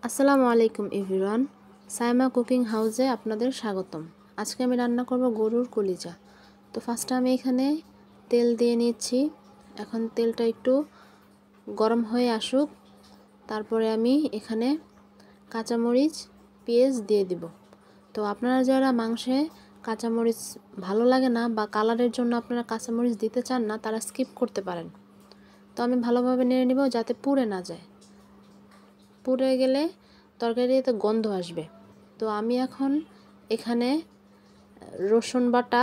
আসসালামু আলাইকুম everyone, Saima cooking হাউসে আপনাদের স্বাগতম। আজকে আমি রান্না করব গরুর কলিজা। তো ফার্স্টে আমি এখানে তেল দিয়ে নিচ্ছি। এখন তেলটা একটু গরম হয়ে আসুক, তারপরে আমি এখানে কাঁচামরিচ পেঁয়াজ দিয়ে দিব। তো আপনারা যারা মাংসে কাঁচামরিচ ভালো লাগে না বা কালারের জন্য আপনারা কাঁচামরিচ দিতে চান না, তারা স্কিপ করতে পারেন। তো আমি ভালোভাবে নেড়ে নিব যাতে পুড়ে না যায়। পুড়ে গেলে তরকারিতে গন্ধ আসবে। তো আমি এখন এখানে রসুন বাটা,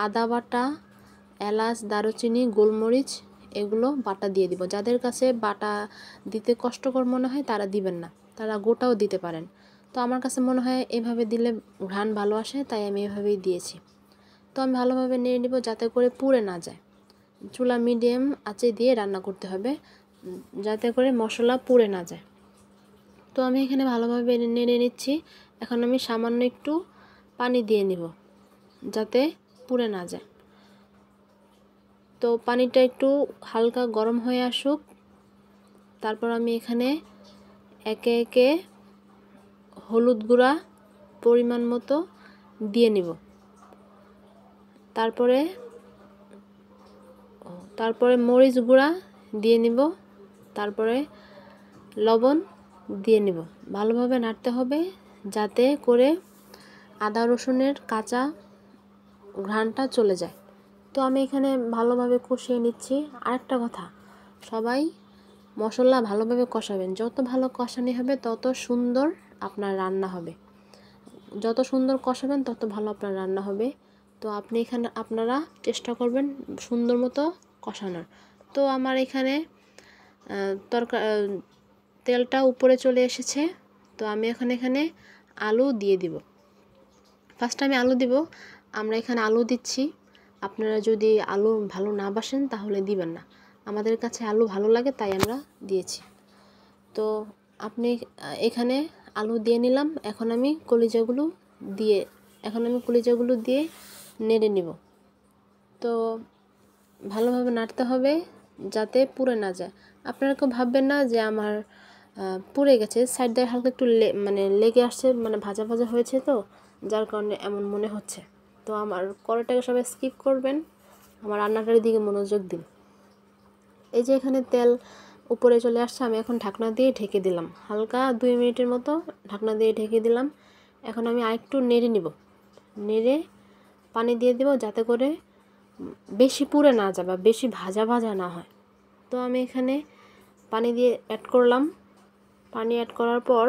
আদা বাটা, এলাচ, দারুচিনি, গোলমরিচ এগুলো বাটা দিয়ে দিব। যাদের কাছে বাটা দিতে কষ্টকর মনে হয় তারা দিবেন না, তারা গোটাও দিতে পারেন। তো আমার কাছে মনে হয় এভাবে দিলে ঘ্রাণ ভালো আসে, তাই আমি এভাবেই দিয়েছি। তো আমি ভালোভাবে নেড়ে নিব যাতে করে পুড়ে না যায়। চুলা মিডিয়াম আঁচে দিয়ে রান্না করতে হবে যাতে করে মশলা পুড়ে না যায়। তো আমি এখানে ভালোভাবে নেড়ে নিচ্ছি। এখন আমি সামান্য একটু পানি দিয়ে নিব যাতে পুড়ে না যায়। তো পানিটা একটু হালকা গরম হয়ে আসুক, তারপর আমি এখানে একে একে হলুদ গুঁড়া পরিমাণ মতো দিয়ে নিব। তারপরে মরিচ গুঁড়া দিয়ে নিব, তারপরে লবণ দিয়ে নিব। ভালোভাবে নাড়তে হবে যাতে করে আদা রসুনের কাঁচা ঘ্রাণটা চলে যায়। তো আমি এখানে ভালোভাবে কষিয়ে নিচ্ছি। আরেকটা কথা, সবাই মশলা ভালোভাবে কষাবেন। যত ভালো কষানি হবে তত সুন্দর আপনার রান্না হবে। যত সুন্দর কষাবেন তত ভালো আপনার রান্না হবে। তো আপনারা চেষ্টা করবেন সুন্দর মতো কষানোর। তো আমার এখানে তেলটা উপরে চলে এসেছে। তো আমি এখন এখানে আলু দিয়ে দিব। ফার্স্ট আমি আলু দিব। আমরা এখানে আলু দিচ্ছি। আপনারা যদি আলু ভালো না বাসেন তাহলে দিবেন না। আমাদের কাছে আলু ভালো লাগে তাই আমরা দিয়েছি। তো আপনি এখানে আলু দিয়ে নিলাম। এখন আমি কলিজাগুলো দিয়ে নেড়ে নিব। তো ভালোভাবে নাড়তে হবে যাতে পুড়ে না যায়। আপনারা কেউ ভাববেন না যে আমার পুড়ে গেছে, সাইড দিয়ে হালকা একটু লেগে আসছে, ভাজা ভাজা হয়েছে, তো যার কারণে এমন মনে হচ্ছে। তো আমার কড়াইটাকে সবাই স্কিপ করবেন, আমার রান্নাটার দিকে মনোযোগ দিন। এই যে এখানে তেল উপরে চলে আসছে, আমি এখন ঢাকনা দিয়ে ঢেকে দিলাম। হালকা 2 মিনিটের মতো ঢাকনা দিয়ে ঢেকে দিলাম। এখন আমি আরেকটু নেড়ে নিব। নেড়ে পানি দিয়ে দেব যাতে করে বেশি পুড়ে না যায় বা বেশি ভাজা ভাজা না হয়। তো আমি এখানে পানি দিয়ে অ্যাড করলাম। পানি অ্যাড করার পর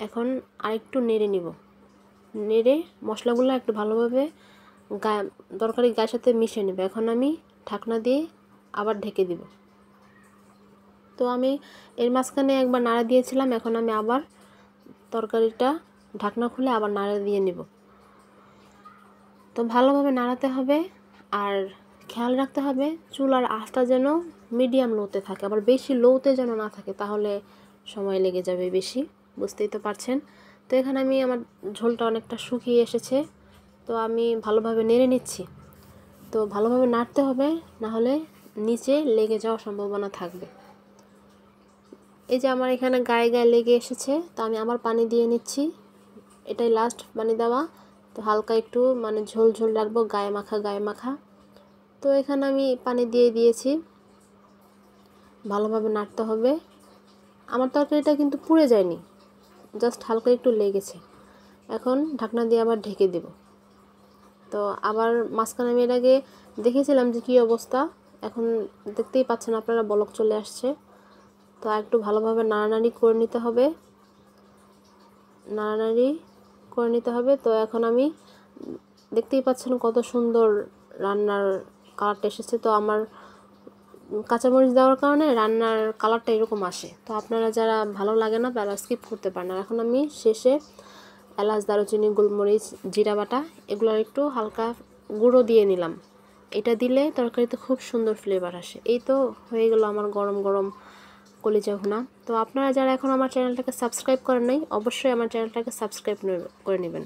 এখন আরেকটু নেড়ে নিব। নেড়ে মশলাগুলো একটু ভালোভাবে তরকারির গায়ের সাথে মিশিয়ে নেব। এখন আমি ঢাকনা দিয়ে আবার ঢেকে দিব। তো আমি এর মাঝখানে একবার নাড়া দিয়েছিলাম, এখন আমি আবার তরকারিটা ঢাকনা খুলে আবার নাড়া দিয়ে নেব। তো ভালোভাবে নাড়াতে হবে আর খেয়াল রাখতে হবে চুলার আঁচটা যেন মিডিয়াম লোতে থাকে, আবার বেশি লোতে যেন না থাকে, তাহলে সময় লেগে যাবে বেশি, বুঝতেই তো পারছেন। তো এখানে আমার ঝোলটা অনেকটা শুকিয়ে এসেছে। তো আমি ভালোভাবে নেড়ে নিচ্ছি। তো ভালোভাবে নাড়তে হবে, না হলে নিচে লেগে যাওয়ার সম্ভাবনা থাকবে। এই যে আমার এখানে গায়ে গায়ে লেগে এসেছে, তো আমি আবার পানি দিয়ে নিচ্ছি। এটাই লাস্ট পানি দেওয়া। তো হালকা একটু ঝোল ঝোল রাখবো, গায়ে মাখা। তো এখানে আমি পানি দিয়ে দিয়েছি। ভালোভাবে নাড়তে হবে। আমার তরকারিটা কিন্তু পুড়ে যায়নি, জাস্ট হালকা একটু লেগেছে। এখন ঢাকনা দিয়ে আবার ঢেকে দেব। তো আবার মাঝখানে আমি এর আগে দেখেছিলাম যে কী অবস্থা, এখন দেখতেই পাচ্ছেন আপনারা, বলক চলে আসছে। তো একটু ভালোভাবে নাড়ানাড়ি করে নিতে হবে। তো এখন আমি দেখতেই পাচ্ছেন কত সুন্দর রান্নার কালারটা এসেছে। তো আমার কাঁচামরিচ দেওয়ার কারণে রান্নার কালারটা এরকম আসে। তো আপনারা যারা ভালো লাগে না তারা স্কিপ করতে পারেন। আর এখন আমি শেষে এলাচ, দারুচিনি, গোলমরিচ, জিরা বাটা এগুলোর একটু হালকা গুঁড়ো দিয়ে নিলাম। এটা দিলে তরকারিতে খুব সুন্দর ফ্লেভার আসে। এই তো হয়ে গেল আমার গরম গরম কলিজা ভুনা। তো আপনারা যারা এখন আমার চ্যানেলটাকে সাবস্ক্রাইব করেন নাই, অবশ্যই আমার চ্যানেলটাকে সাবস্ক্রাইব করে নেবেন।